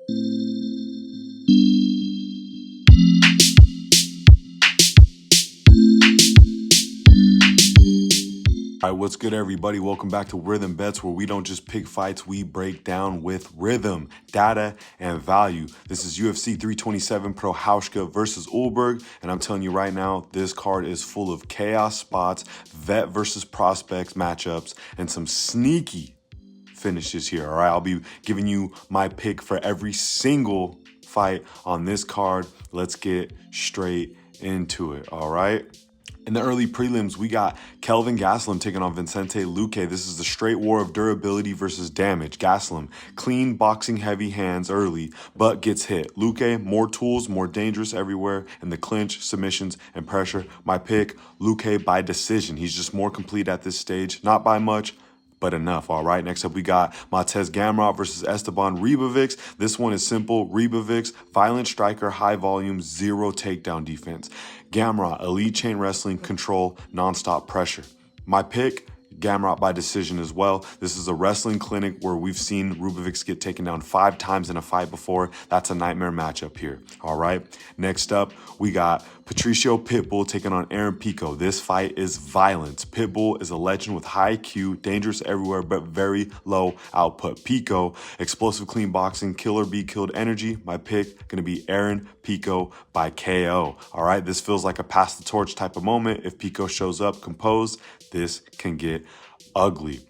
All right, what's good, everybody? Welcome back to Rhythm Bets, where we don't just pick fights, we break down with rhythm, data, and value. This is UFC 327 Prochazka versus Ulberg, and I'm telling you right now, this card is full of chaos spots, vet versus prospects matchups, and some sneaky finishes here. All right, I'll be giving you my pick for every single fight on this card. Let's get straight into it. All right. In the early prelims, we got Kelvin Gastelum taking on Vicente Luque. This is the straight war of durability versus damage. Gastelum, clean, boxing heavy hands early, but gets hit. Luque, more tools, more dangerous everywhere in the clinch, submissions, and pressure. My pick, Luque by decision. He's just more complete at this stage. Not by much, but enough. All right, next up we got Mateusz Gamrot versus Esteban Ribovics. This one is simple. Ribovics, violent striker, high volume, zero takedown defense. Gamrot, elite chain wrestling, control, nonstop pressure. My pick, Gamrot by decision as well. This is a wrestling clinic where we've seen Ribovics get taken down 5 times in a fight before. That's a nightmare matchup here. All right. Next up, we got Patricio Pitbull taking on Aaron Pico. This fight is violence. Pitbull is a legend with high IQ, dangerous everywhere, but very low output. Pico, explosive clean boxing, killer be killed energy. My pick going to be Aaron Pico by KO. All right. This feels like a pass the torch type of moment. If Pico shows up composed, this can get ugly.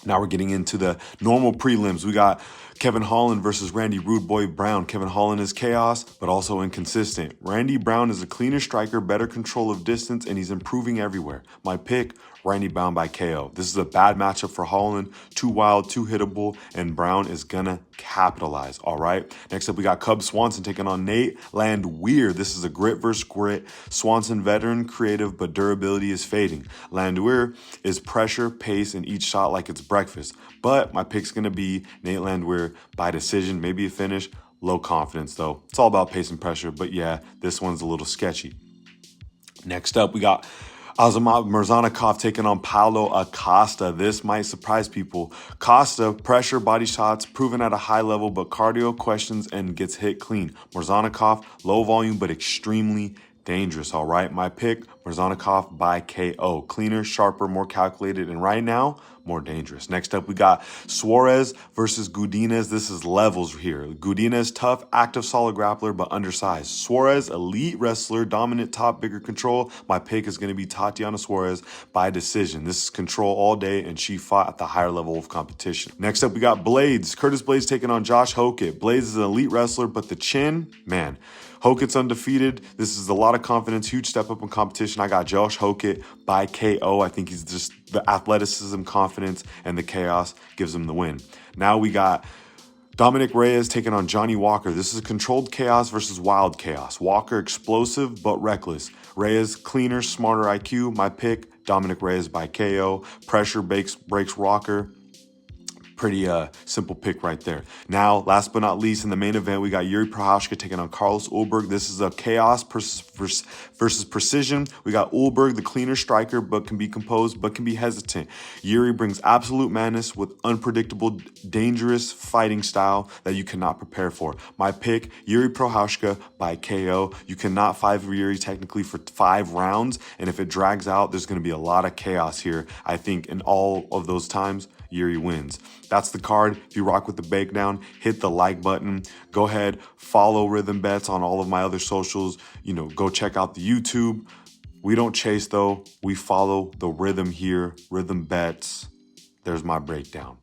Now we're getting into the normal prelims. We got Kevin Holland versus Randy Rude Boy Brown. Kevin Holland is chaos, but also inconsistent. Randy Brown is a cleaner striker, better control of distance, and he's improving everywhere. My pick, Randy Brown by KO. This is a bad matchup for Holland. Too wild, too hittable, and Brown is gonna capitalize, all right? Next up, we got Cub Swanson taking on Nate Landwehr. This is a grit versus grit. Swanson veteran, creative, but durability is fading. Landwehr is pressure, pace, and each shot like it's breakfast. But my pick's gonna be Nate Landwehr by decision, maybe a finish. Low confidence, though. It's all about pace and pressure, but yeah, this one's a little sketchy. Next up, we got Azamat Murzanikov taking on Paulo Acosta. This might surprise people. Costa, pressure, body shots, proven at a high level, but cardio questions and gets hit clean. Murzanikov, low volume, but extremely dangerous, all right? My pick, Murzanikov by KO. Cleaner, sharper, more calculated, and right now, more dangerous. Next up, we got Suarez versus Godinez. This is levels here. Godinez, tough, active, solid grappler, but undersized. Suarez, elite wrestler, dominant top, bigger control. My pick is going to be Tatiana Suarez by decision. This is control all day, and she fought at the higher level of competition. Next up, we got Blades. Curtis Blades taking on Josh Hokett. Blades is an elite wrestler, but the chin, man. Hokett's undefeated. This is a lot of confidence, huge step up in competition. I got Josh Hokett by KO. I think he's just the athleticism, confidence, and the chaos gives him the win. Now we got Dominic Reyes taking on Johnny Walker. This is controlled chaos versus wild chaos. Walker explosive but reckless. Reyes cleaner, smarter IQ. My pick, Dominic Reyes by KO. Pressure breaks Walker. Pretty simple pick right there. Now, last but not least, in the main event, we got Yuri Prochazka taking on Carlos Ulberg. This is a chaos versus precision. We got Ulberg, the cleaner striker, but can be composed, but can be hesitant. Yuri brings absolute madness with unpredictable, dangerous fighting style that you cannot prepare for. My pick, Yuri Prochazka by KO. You cannot fight Yuri technically for 5 rounds, and if it drags out, there's going to be a lot of chaos here. I think in all of those times, Yuri wins. That's the card. If you rock with the breakdown, hit the like button. Go ahead, follow Rhythm Bets on all of my other socials. Go check out the YouTube. We don't chase though. We follow the rhythm here. Rhythm Bets. There's my breakdown.